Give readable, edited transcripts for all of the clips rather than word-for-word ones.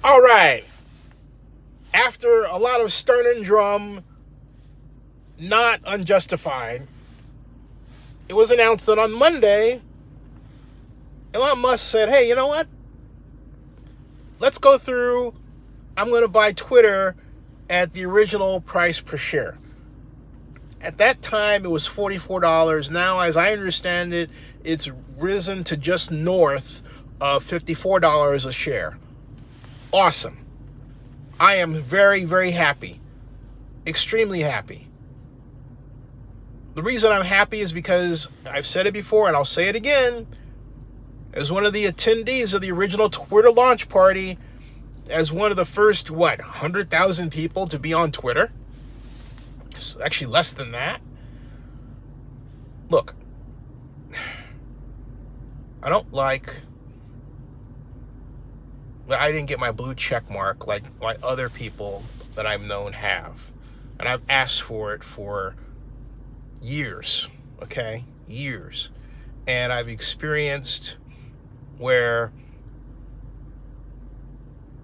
All right. After a lot of stern and drum, not unjustified, it was announced that on Monday, Elon Musk said, hey, you know what? Let's go through. I'm going to buy Twitter at the original price per share. At that time, it was $44. Now, as I understand it, it's risen to just north of $54 a share. Awesome. I am very, very happy. Extremely happy. The reason I'm happy is because I've said it before and I'll say it again. As one of the attendees of the original Twitter launch party, as one of the first, 100,000 people to be on Twitter? It's actually less than that. Look, I didn't get my blue check mark like other people that I've known have. And I've asked for it for years, okay? Years. And I've experienced where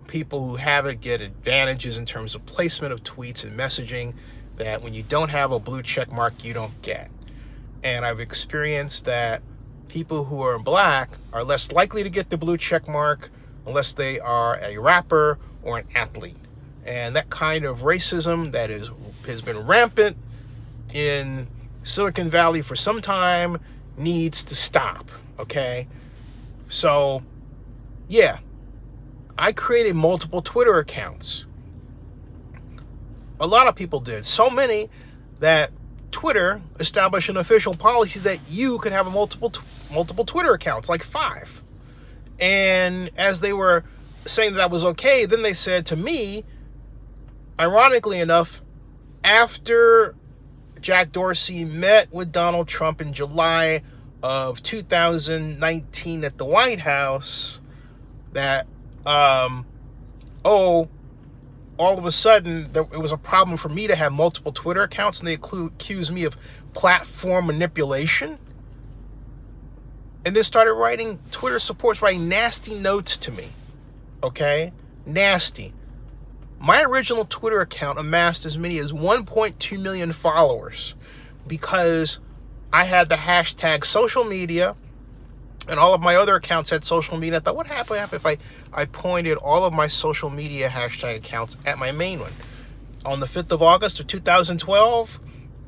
people who have it get advantages in terms of placement of tweets and messaging that when you don't have a blue check mark, you don't get. And I've experienced that people who are black are less likely to get the blue check mark unless they are a rapper or an athlete. And that kind of racism that has been rampant in Silicon Valley for some time needs to stop, okay? So, yeah, I created multiple Twitter accounts. A lot of people did. So many that Twitter established an official policy that you could have multiple Twitter accounts, like 5. And as they were saying that was okay, then they said to me, ironically enough, after Jack Dorsey met with Donald Trump in July of 2019 at the White House, that, all of a sudden, it was a problem for me to have multiple Twitter accounts, and they accused me of platform manipulation. And then started writing, Twitter supports writing nasty notes to me. Okay? Nasty. My original Twitter account amassed as many as 1.2 million followers because I had the hashtag social media, and all of my other accounts had social media. I thought, what happened if I pointed all of my social media hashtag accounts at my main one? On the 5th of August of 2012,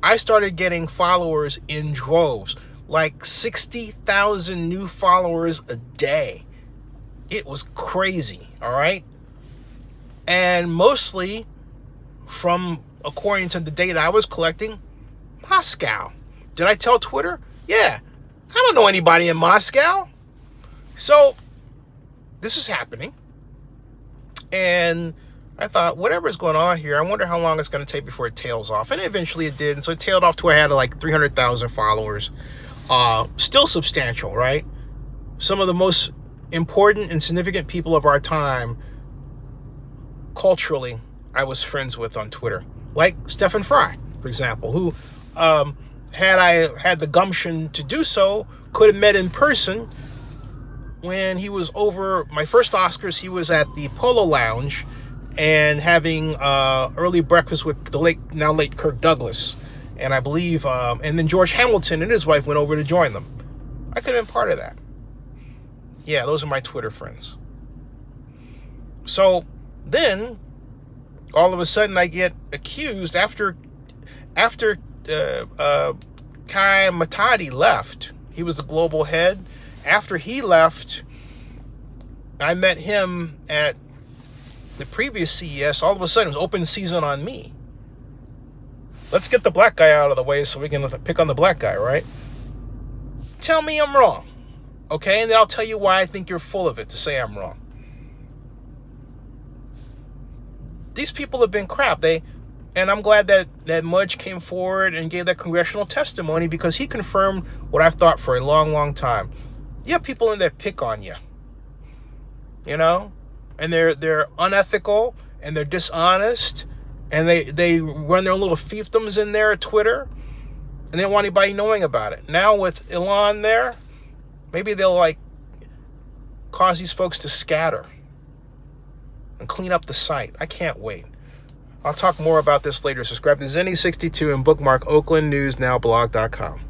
I started getting followers in droves, like 60,000 new followers a day. It was crazy, all right? And mostly from, according to the data I was collecting, Moscow. Did I tell Twitter? Yeah. I don't know anybody in Moscow. So this is happening. And I thought, whatever's going on here, I wonder how long it's going to take before it tails off. And eventually it did. And so it tailed off to where I had like 300,000 followers. Still substantial, right? Some of the most important and significant people of our time, culturally, I was friends with on Twitter. Like Stephen Fry, for example, who, had I had the gumption to do so, could have met in person when he was over my first Oscars. He was at the Polo Lounge and having early breakfast with the now late Kirk Douglas. And I believe, and then George Hamilton and his wife went over to join them. I could have been part of that. Yeah, those are my Twitter friends. So then, all of a sudden, I get accused after Kai Matadi left. He was the global head. After he left, I met him at the previous CES. All of a sudden, it was open season on me. Let's get the black guy out of the way so we can pick on the black guy, right? Tell me I'm wrong, okay? And then I'll tell you why I think you're full of it to say I'm wrong. These people have been crap. And I'm glad that Mudge came forward and gave that congressional testimony because he confirmed what I've thought for a long, long time. You have people in there pick on you, you know, and they're unethical and they're dishonest and they run their own little fiefdoms in there at Twitter and they don't want anybody knowing about it. Now with Elon there, maybe they'll cause these folks to scatter. and clean up the site. I can't wait. I'll talk more about this later. Subscribe to Zenny62 and bookmark oaklandnewsnowblog.com.